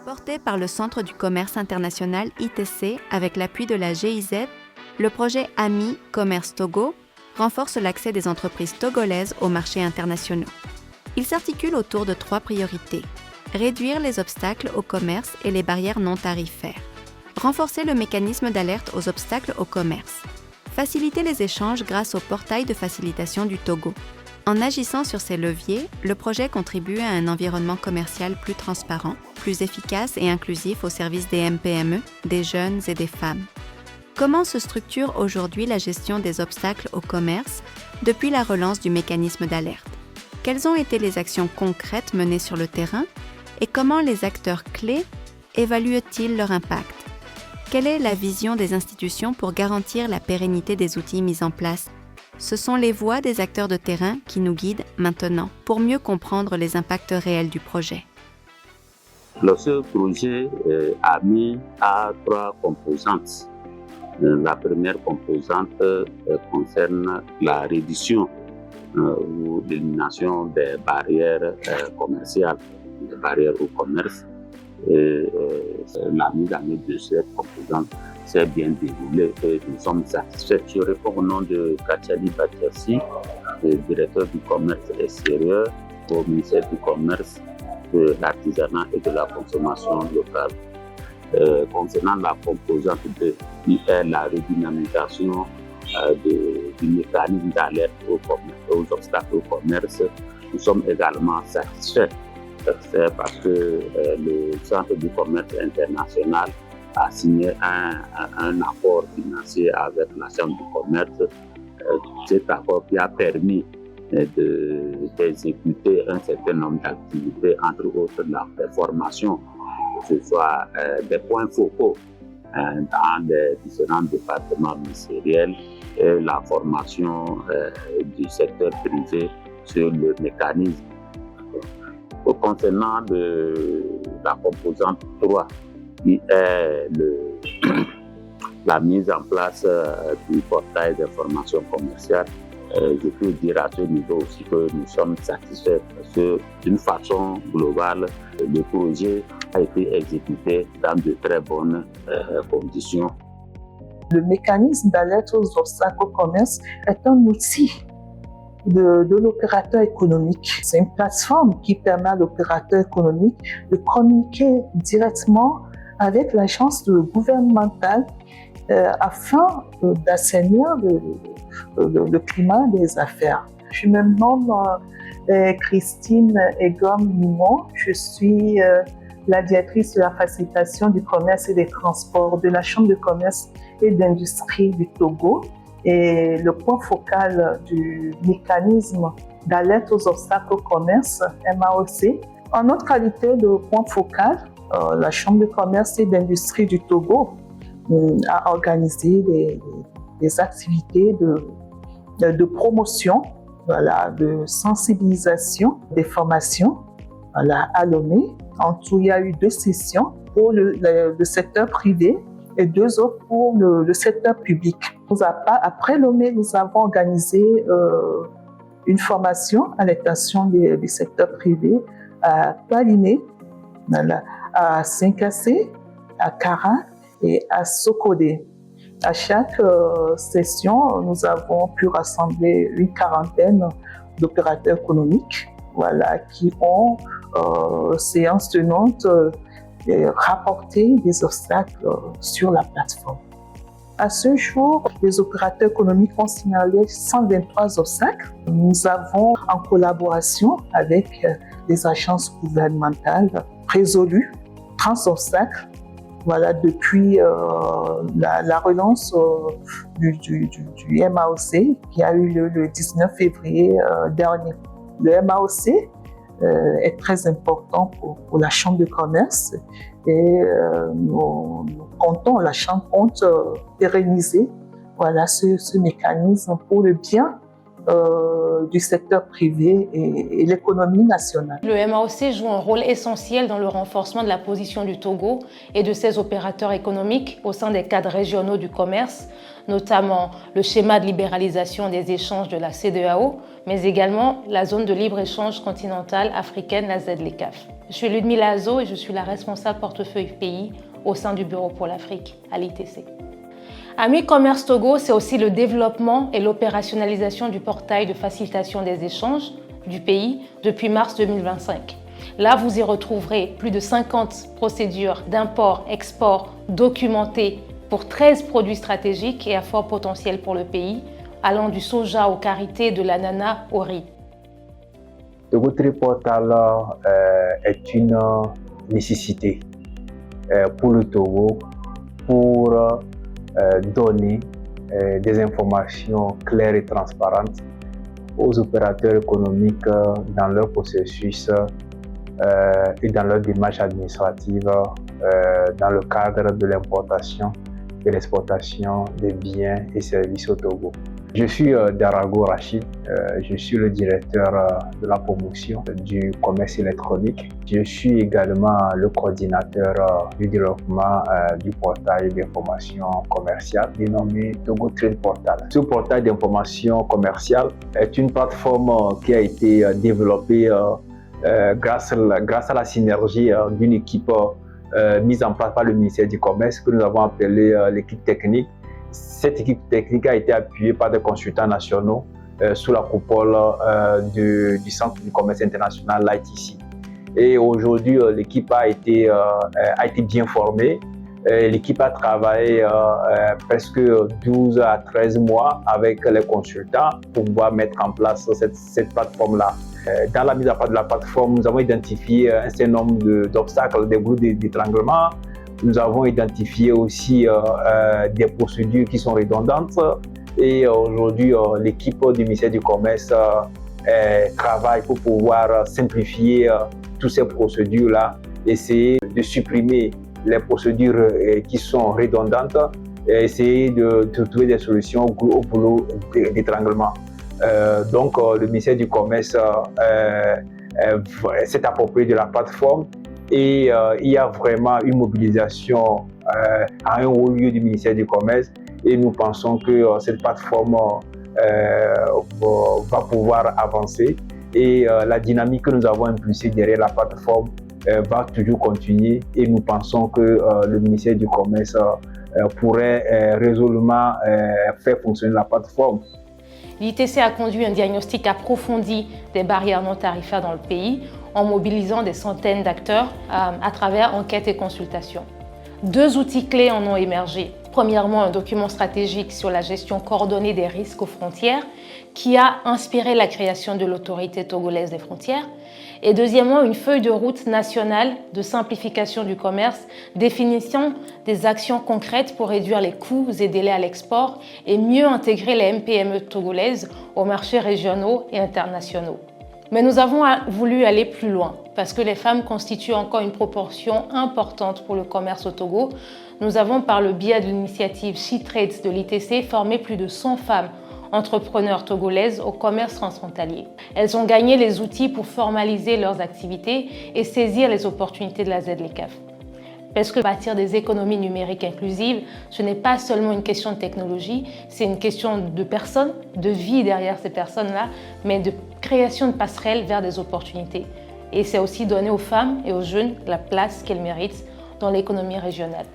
Porté par le Centre du commerce international ITC avec l'appui de la GIZ, le projet AMI Commerce Togo renforce l'accès des entreprises togolaises aux marchés internationaux. Il s'articule autour de 3 priorités. Réduire les obstacles au commerce et les barrières non tarifaires. Renforcer le mécanisme d'alerte aux obstacles au commerce. Faciliter les échanges grâce au portail de facilitation du Togo. En agissant sur ces leviers, le projet contribue à un environnement commercial plus transparent, plus efficace et inclusif au service des MPME, des jeunes et des femmes. Comment se structure aujourd'hui la gestion des obstacles au commerce depuis la relance du mécanisme d'alerte? Quelles ont été les actions concrètes menées sur le terrain et comment les acteurs clés évaluent-ils leur impact? Quelle est la vision des institutions pour garantir la pérennité des outils mis en place? Ce sont les voix des acteurs de terrain qui nous guident maintenant pour mieux comprendre les impacts réels du projet. Ce projet AMI a 3 composantes. La première composante concerne la réduction ou l'élimination des barrières commerciales, des barrières au commerce. La mise en œuvre de cette composante s'est bien déroulée et nous sommes satisfaits. Je réponds au nom de Kachali Batiassi, directeur du commerce extérieur au ministère du commerce, de l'artisanat et de la consommation locale. Concernant la composante 2, qui est la redynamisation du mécanisme d'alerte aux obstacles au commerce, nous sommes également satisfaits. C'est parce que le Centre du commerce international a signé un accord financier avec la Chambre du commerce. Cet accord qui a permis d'exécuter un certain nombre d'activités, entre autres la formation, que ce soit des points focaux dans les différents départements ministériels et la formation du secteur privé sur le mécanisme. Concernant la composante 3, qui est la mise en place du portail d'information commerciale, je peux dire à ce niveau aussi que nous sommes satisfaits parce que d'une façon globale, le projet a été exécuté dans de très bonnes conditions. Le mécanisme d'alerte aux obstacles au commerce est un outil de l'opérateur économique. C'est une plateforme qui permet à l'opérateur économique de communiquer directement avec l'agence gouvernementale afin d'assainir le climat des affaires. Je me nomme Christine Egom-Mimon. Je suis la directrice de la facilitation du commerce et des transports de la Chambre de commerce et d'industrie du Togo. Et le point focal du mécanisme d'alerte aux obstacles au commerce, MAOC. En notre qualité de point focal, la Chambre de commerce et d'industrie du Togo a organisé des activités de promotion, de sensibilisation, des formations à Lomé. En tout, il y a eu 2 sessions pour le secteur privé et 2 autres pour le secteur public. Après Lomé, nous avons organisé une formation à l'intention du secteur privé à Paliné, à Saint-Cassé, à Kara et à Sokodé. À chaque session, nous avons pu rassembler une 40aine d'opérateurs économiques qui ont, séance tenante, rapporté des obstacles sur la plateforme. À ce jour, les opérateurs économiques ont signalé 123 obstacles. Nous avons, en collaboration avec les agences gouvernementales, résolu 30 obstacles. Depuis la relance du MAOC qui a eu lieu le 19 février dernier. Le MAOC est très important pour la Chambre de commerce et la Chambre compte pérenniser ce mécanisme pour le bien du secteur privé et l'économie nationale. Le MAOC joue un rôle essentiel dans le renforcement de la position du Togo et de ses opérateurs économiques au sein des cadres régionaux du commerce, notamment le schéma de libéralisation des échanges de la CEDEAO, mais également la zone de libre-échange continentale africaine, la ZLECAf. Je suis Ludmila Azo et je suis la responsable portefeuille pays au sein du Bureau pour l'Afrique à l'ITC. AMI Commerce Togo, c'est aussi le développement et l'opérationnalisation du portail de facilitation des échanges du pays depuis mars 2025. Là, vous y retrouverez plus de 50 procédures d'import-export documentées pour 13 produits stratégiques et à fort potentiel pour le pays, allant du soja au karité, de l'ananas au riz. Togo Trade Portal est une nécessité pour le Togo pour donner des informations claires et transparentes aux opérateurs économiques dans leur processus et dans leur démarche administrative dans le cadre de l'importation et l'exportation des biens et services au Togo. Je suis Darago Rachid, je suis le directeur de la promotion du commerce électronique. Je suis également le coordinateur du développement du portail d'information commerciale dénommé Togo Trade Portal. Ce portail d'information commerciale est une plateforme qui a été développée grâce à la synergie d'une équipe mise en place par le ministère du Commerce que nous avons appelée l'équipe technique. Cette équipe technique a été appuyée par des consultants nationaux sous la coupole du Centre du commerce international, l'ITC. Et aujourd'hui, l'équipe a été bien formée. L'équipe a travaillé presque 12 à 13 mois avec les consultants pour pouvoir mettre en place cette plateforme-là. Dans la mise à part de la plateforme, nous avons identifié un certain nombre d'obstacles, des groupes d'étranglement. Nous avons identifié aussi des procédures qui sont redondantes et aujourd'hui l'équipe du ministère du Commerce travaille pour pouvoir simplifier toutes ces procédures-là, essayer de supprimer les procédures qui sont redondantes et essayer de trouver des solutions au boulot d'étranglement. Donc le ministère du Commerce s'est approprié de la plateforme. Et il y a vraiment une mobilisation à un haut lieu du ministère du Commerce et nous pensons que cette plateforme va pouvoir avancer et la dynamique que nous avons impulsée derrière la plateforme va toujours continuer et nous pensons que le ministère du Commerce pourrait résolument faire fonctionner la plateforme. L'ITC a conduit un diagnostic approfondi des barrières non tarifaires dans le pays en mobilisant des centaines d'acteurs à travers enquêtes et consultations. 2 outils clés en ont émergé. Premièrement, un document stratégique sur la gestion coordonnée des risques aux frontières qui a inspiré la création de l'autorité togolaise des frontières. Et deuxièmement, une feuille de route nationale de simplification du commerce, définissant des actions concrètes pour réduire les coûts et délais à l'export et mieux intégrer les MPME togolaises aux marchés régionaux et internationaux. Mais nous avons voulu aller plus loin parce que les femmes constituent encore une proportion importante pour le commerce au Togo. Nous avons, par le biais de l'initiative She Trades de l'ITC, formé plus de 100 femmes entrepreneurs togolaises au commerce transfrontalier. Elles ont gagné les outils pour formaliser leurs activités et saisir les opportunités de la ZLECAf. Parce que bâtir des économies numériques inclusives, ce n'est pas seulement une question de technologie, c'est une question de personnes, de vie derrière ces personnes-là, mais de création de passerelles vers des opportunités. Et c'est aussi donner aux femmes et aux jeunes la place qu'elles méritent dans l'économie régionale.